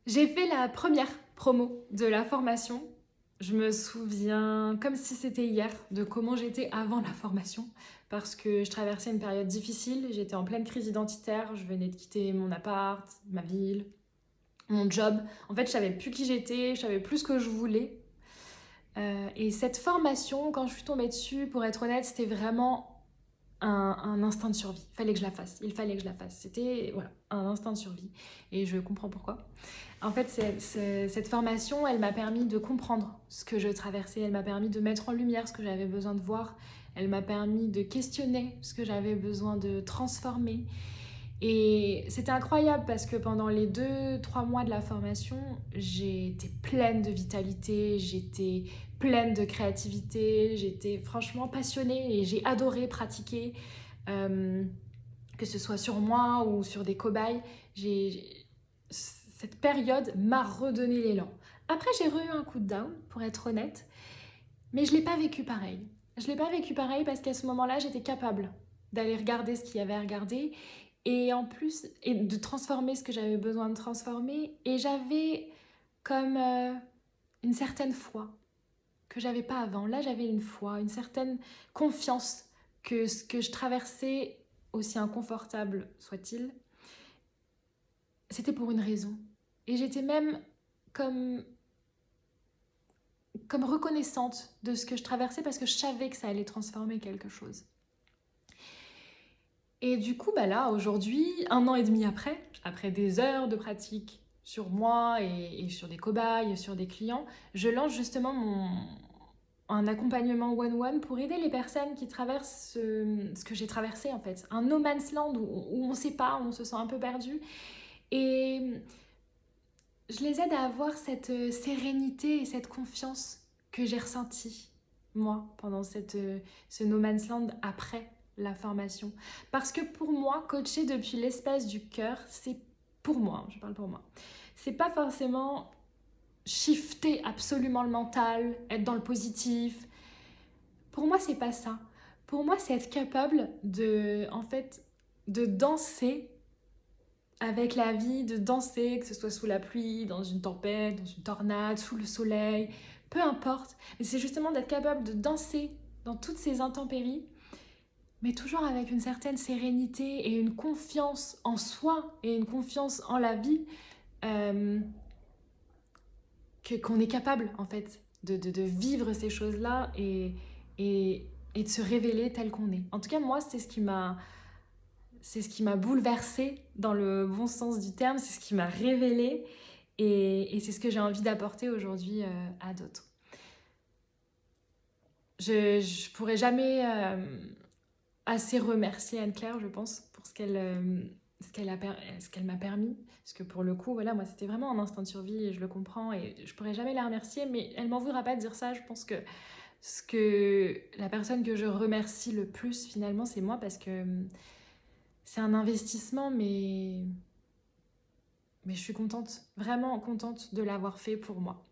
J'ai fait la première promo de la formation. Je me souviens comme si c'était hier de comment j'étais avant la formation parce que je traversais une période difficile, j'étais en pleine crise identitaire, je venais de quitter mon appart, ma ville, mon job. En fait, je savais plus qui j'étais, je savais plus ce que je voulais. Et cette formation, quand je suis tombée dessus, pour être honnête, c'était vraiment un instinct de survie. Il fallait que je la fasse, il fallait que je la fasse. C'était voilà, un instinct de survie. Et je comprends pourquoi. En fait, cette formation, elle m'a permis de comprendre ce que je traversais, elle m'a permis de mettre en lumière ce que j'avais besoin de voir, elle m'a permis de questionner ce que j'avais besoin de transformer. Et c'était incroyable parce que pendant les 2, 3 mois de la formation, j'étais pleine de vitalité, j'étais pleine de créativité, j'étais franchement passionnée et j'ai adoré pratiquer, euh, que ce soit sur moi ou sur des cobayes. Cette période m'a redonné l'élan. Après, j'ai eu un coup de down, pour être honnête, mais je ne l'ai pas vécu pareil. Je ne l'ai pas vécu pareil parce qu'à ce moment-là, j'étais capable d'aller regarder ce qu'il y avait à regarder et en plus, et de transformer ce que j'avais besoin de transformer. Et j'avais comme une certaine foi que j'avais pas avant. Là, j'avais une foi, une certaine confiance que ce que je traversais, aussi inconfortable soit-il, c'était pour une raison. Et j'étais même comme, comme reconnaissante de ce que je traversais parce que je savais que ça allait transformer quelque chose. Et du coup, bah là, aujourd'hui, 1 an et demi après des heures de pratique sur moi et sur des cobayes, sur des clients, je lance justement un accompagnement one-one pour aider les personnes qui traversent ce que j'ai traversé en fait. Un no man's land où on ne sait pas, où on se sent un peu perdu. Et je les aide à avoir cette sérénité et cette confiance que j'ai ressentie, moi, pendant ce no man's land après la formation. Parce que pour moi, coacher depuis l'espace du cœur, c'est pour moi, je parle pour moi, c'est pas forcément shifter absolument le mental, être dans le positif. Pour moi, c'est pas ça. Pour moi, c'est être capable de, en fait, de danser avec la vie, de danser, que ce soit sous la pluie, dans une tempête, dans une tornade, sous le soleil, peu importe. Mais c'est justement d'être capable de danser dans toutes ces intempéries, mais toujours avec une certaine sérénité et une confiance en soi et une confiance en la vie, euh, qu'on est capable en fait de vivre ces choses-là et de se révéler tel qu'on est. En tout cas, moi, c'est ce qui m'a bouleversée dans le bon sens du terme, c'est ce qui m'a révélée et c'est ce que j'ai envie d'apporter aujourd'hui à d'autres. Je pourrais jamais assez remercier Anne-Claire, je pense, pour ce qu'elle m'a permis. Parce que pour le coup, voilà, moi, c'était vraiment un instinct de survie et je le comprends et je pourrais jamais la remercier, mais elle m'en voudra pas de dire ça. Je pense que la personne que je remercie le plus, finalement, c'est moi parce que c'est un investissement, mais je suis contente, vraiment contente de l'avoir fait pour moi.